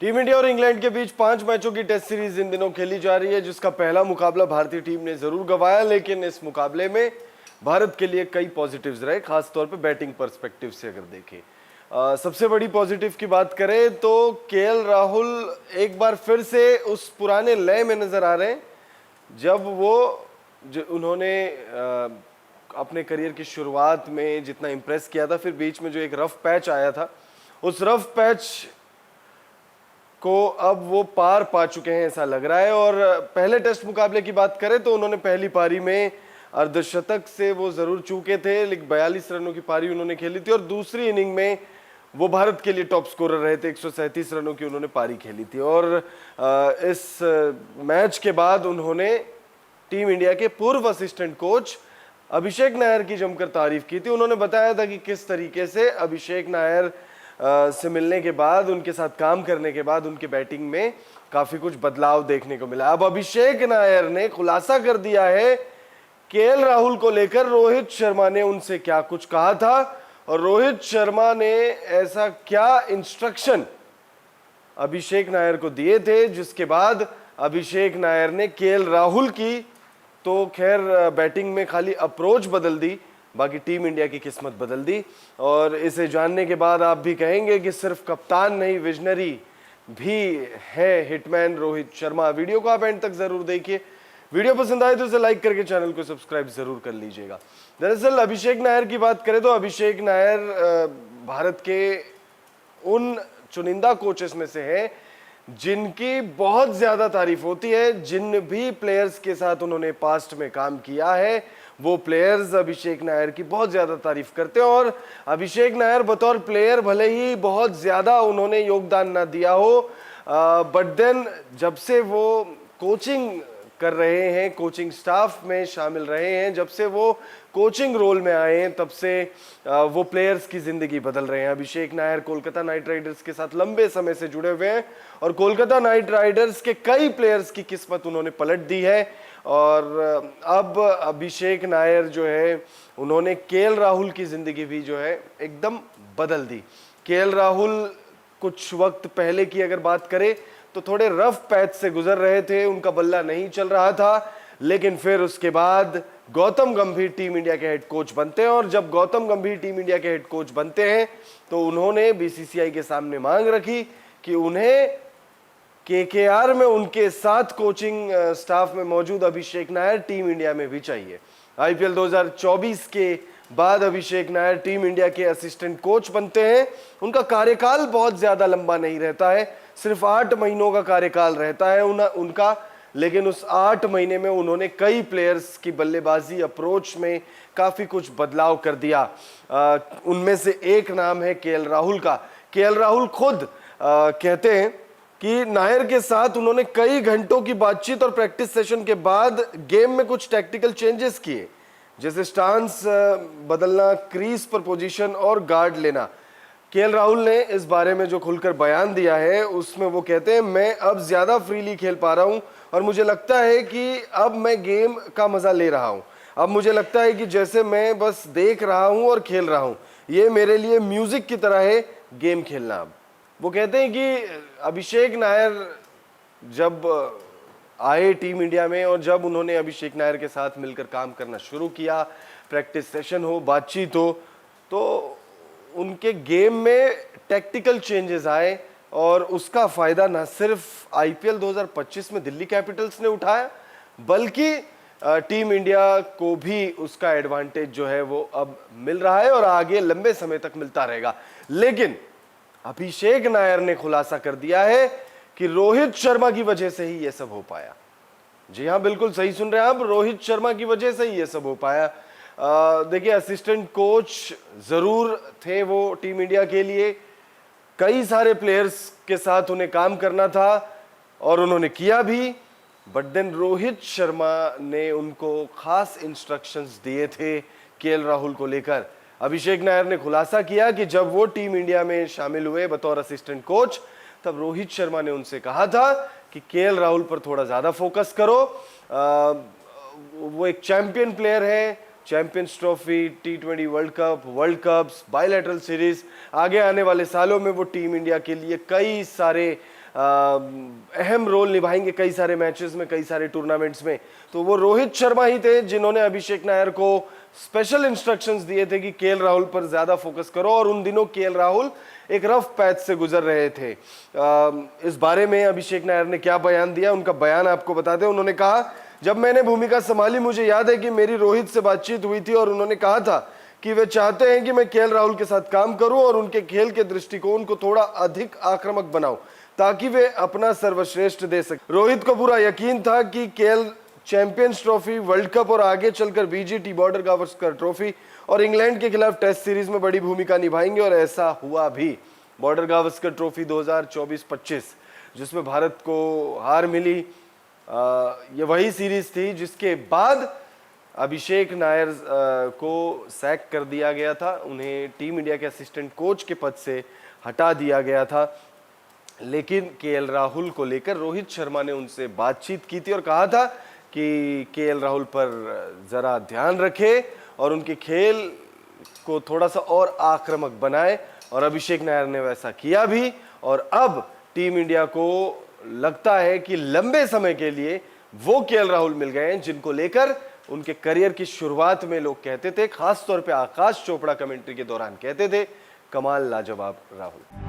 Team India और England के बीच 5 मैचों की टेस्ट सीरीज इन दिनों खेली जा रही है, जिसका पहला मुकाबला भारतीय टीम ने जरूर गंवाया, लेकिन इस मुकाबले में भारत के लिए कई पॉजिटिव्स रहे, खासतौर पे बैटिंग पर्सपेक्टिव से अगर देखें। सबसे बड़ी पॉजिटिव की बात करें तो केएल राहुल एक बार फिर से उस पुराने लय में नजर आ रहे हैं जब उन्होंने अपने करियर की शुरुआत में जितना इंप्रेस किया था, फिर बीच में जो एक रफ पैच आया था, उस रफ पैच को अब वो पार पा चुके हैं ऐसा लग रहा है। और पहले टेस्ट मुकाबले की बात करें तो उन्होंने पहली पारी में अर्धशतक से वो जरूर चूके थे, लेकिन 42 रनों की पारी उन्होंने खेली थी और दूसरी इनिंग में वो भारत के लिए टॉप स्कोरर रहे थे, 137 रनों की उन्होंने पारी खेली थी। और इस मैच के बाद उन्होंने टीम इंडिया के पूर्व असिस्टेंट कोच अभिषेक नायर की जमकर तारीफ की थी। उन्होंने बताया था कि किस तरीके से अभिषेक नायर से मिलने के बाद, उनके साथ काम करने के बाद उनके बैटिंग में काफी कुछ बदलाव देखने को मिला। अब अभिषेक नायर ने खुलासा कर दिया है केएल राहुल को लेकर रोहित शर्मा ने उनसे क्या कुछ कहा था और रोहित शर्मा ने ऐसा क्या इंस्ट्रक्शन अभिषेक नायर को दिए थे, जिसके बाद अभिषेक नायर ने केएल राहुल की तो खैर बैटिंग में खाली अप्रोच बदल दी, बाकी टीम इंडिया की किस्मत बदल दी। और इसे जानने के बाद आप भी कहेंगे कि सिर्फ कप्तान नहीं, विजनरी भी है हिटमैन रोहित शर्मा। वीडियो को आप एंड तक जरूर देखिए। वीडियो पसंद आए तो इसे लाइक करके चैनल को सब्सक्राइब जरूर कर लीजिएगा। दरअसल अभिषेक नायर की बात करें तो अभिषेक नायर भारत के उन चुनिंदा कोचेस में से है जिनकी बहुत ज्यादा तारीफ होती है। जिन भी प्लेयर्स के साथ उन्होंने पास्ट में काम किया है वो प्लेयर्स अभिषेक नायर की बहुत ज्यादा तारीफ करते हैं। और अभिषेक नायर बतौर प्लेयर भले ही बहुत ज्यादा उन्होंने योगदान ना दिया हो, बट देन जब से वो कोचिंग कर रहे हैं, कोचिंग स्टाफ में शामिल रहे हैं, जब से वो कोचिंग रोल में आए हैं, तब से वो प्लेयर्स की जिंदगी बदल रहे हैं। अभिषेक नायर कोलकाता नाइट राइडर्स के साथ लंबे समय से जुड़े हुए हैं और कोलकाता नाइट राइडर्स के कई प्लेयर्स की किस्मत उन्होंने पलट दी है। और अब अभिषेक नायर जो है उन्होंने केएल राहुल की जिंदगी भी जो है एकदम बदल दी। केएल राहुल कुछ वक्त पहले की अगर बात करें तो थोड़े रफ पैच से गुजर रहे थे, उनका बल्ला नहीं चल रहा था, लेकिन फिर उसके बाद गौतम गंभीर टीम इंडिया के हेड कोच बनते हैं। और जब गौतम गंभीर टीम इंडिया के हेड कोच बनते हैं तो उन्होंने बीसीसीआई के सामने मांग रखी कि उन्हें केकेआर में उनके साथ कोचिंग स्टाफ में मौजूद अभिषेक नायर टीम इंडिया में भी चाहिए। आईपीएल 2024 के बाद अभिषेक नायर टीम इंडिया के असिस्टेंट कोच बनते हैं। उनका कार्यकाल बहुत ज्यादा लंबा नहीं रहता है, सिर्फ 8 महीनों का कार्यकाल रहता है उनका, लेकिन उस 8 महीने में उन्होंने कई प्लेयर्स की बल्लेबाजी अप्रोच में काफी कुछ बदलाव कर दिया। उनमें से एक नाम है केएल राहुल का। केएल राहुल खुद कहते हैं कि नायर के साथ उन्होंने कई घंटों की बातचीत और प्रैक्टिस सेशन के बाद गेम में कुछ टैक्टिकल चेंजेस किए, जैसे स्टांस बदलना, क्रीज पर पोजीशन और गार्ड लेना। केएल राहुल ने इस बारे में जो खुलकर बयान दिया है उसमें वो कहते हैं, मैं अब ज्यादा फ्रीली खेल पा रहा हूं और मुझे लगता है कि अब मैं गेम का मजा ले रहा हूं। अब मुझे लगता है कि जैसे मैं बस देख रहा हूं और खेल रहा हूं, ये मेरे लिए म्यूजिक की तरह है गेम खेलना। अब वो कहते हैं कि अभिषेक नायर जब आए टीम इंडिया में और जब उन्होंने अभिषेक नायर के साथ मिलकर काम करना शुरू किया, प्रैक्टिस सेशन हो, बातचीत हो, तो उनके गेम में टैक्टिकल चेंजेस आए और उसका फायदा न सिर्फ आईपीएल 2025 में दिल्ली कैपिटल्स ने उठाया, बल्कि टीम इंडिया को भी उसका एडवांटेज जो है वो अब मिल रहा है और आगे लंबे समय तक मिलता रहेगा। लेकिन अभिषेक नायर ने खुलासा कर दिया है कि रोहित शर्मा की वजह से ही यह सब हो पाया। जी हाँ, बिल्कुल सही सुन रहे हैं आप, रोहित शर्मा की वजह से ही यह सब हो पाया। देखिए, असिस्टेंट कोच जरूर थे वो टीम इंडिया के लिए, कई सारे प्लेयर्स के साथ उन्हें काम करना था और उन्होंने किया भी, बट देन रोहित शर्मा ने उनको खास इंस्ट्रक्शंस दिए थे केएल राहुल को लेकर। अभिषेक नायर ने खुलासा किया कि जब वो टीम इंडिया में शामिल हुए बतौर असिस्टेंट कोच, तब रोहित शर्मा ने उनसे कहा था कि केएल राहुल पर थोड़ा ज्यादा फोकस करो। वो एक चैंपियन प्लेयर है, champions trophy, T20 world cup, world cups, bilateral series, आगे आने वाले सालों में वो टीम इंडिया के लिए कई सारे अहम रोल निभाएंगे कई सारे मैचेस में, कई सारे टूर्नामेंट्स में, तो वो रोहित शर्मा ही थे जिन्होंने अभिषेक नायर को स्पेशल इंस्ट्रक्शंस दिए थे कि केएल राहुल पर ज्यादा फोकस करो। और उन दिनों केएल राहुल एक रफ पैच से गुजर रहे थे। इस बारे में अभिषेक नायर ने क्या बयान दिया, उनका बयान आपको बताते हैं। उन्होंने कहा, जब मैंने भूमिका संभाली मुझे याद है कि मेरी रोहित से बातचीत हुई थी और उन्होंने कहा था कि वे चाहते हैं कि मैं केएल राहुल के साथ काम करूं और उनके खेल के दृष्टिकोण को थोड़ा अधिक आक्रामक बनाऊं ताकि वे अपना सर्वश्रेष्ठ दे सके। रोहित को पूरा यकीन था कि KL champions trophy, world cup और आगे चलकर बीजीटी बॉर्डर गावस्कर ट्रॉफी और इंग्लैंड के खिलाफ टेस्ट सीरीज में बड़ी भूमिका निभाएंगे और ऐसा हुआ भी। बॉर्डर गावस्कर ट्रॉफी 2024-25 जिसमें भारत को हार मिली, ये वही सीरीज थी जिसके बाद अभिषेक नायर को सैक कर दिया गया था, उन्हें टीम इंडिया के असिस्टेंट कोच के पद से हटा दिया गया था। लेकिन केएल राहुल को लेकर रोहित शर्मा ने उनसे बातचीत की थी और कहा था कि केएल राहुल पर जरा ध्यान रखे और उनके खेल को थोड़ा सा और आक्रामक बनाए, और अभिषेक नायर ने वैसा किया भी। और अब टीम इंडिया को लगता है कि लंबे समय के लिए वो केएल राहुल मिल गए हैं जिनको लेकर उनके करियर की शुरुआत में लोग कहते थे, खासतौर पे आकाश चोपड़ा कमेंट्री के दौरान कहते थे, कमाल लाजवाब राहुल।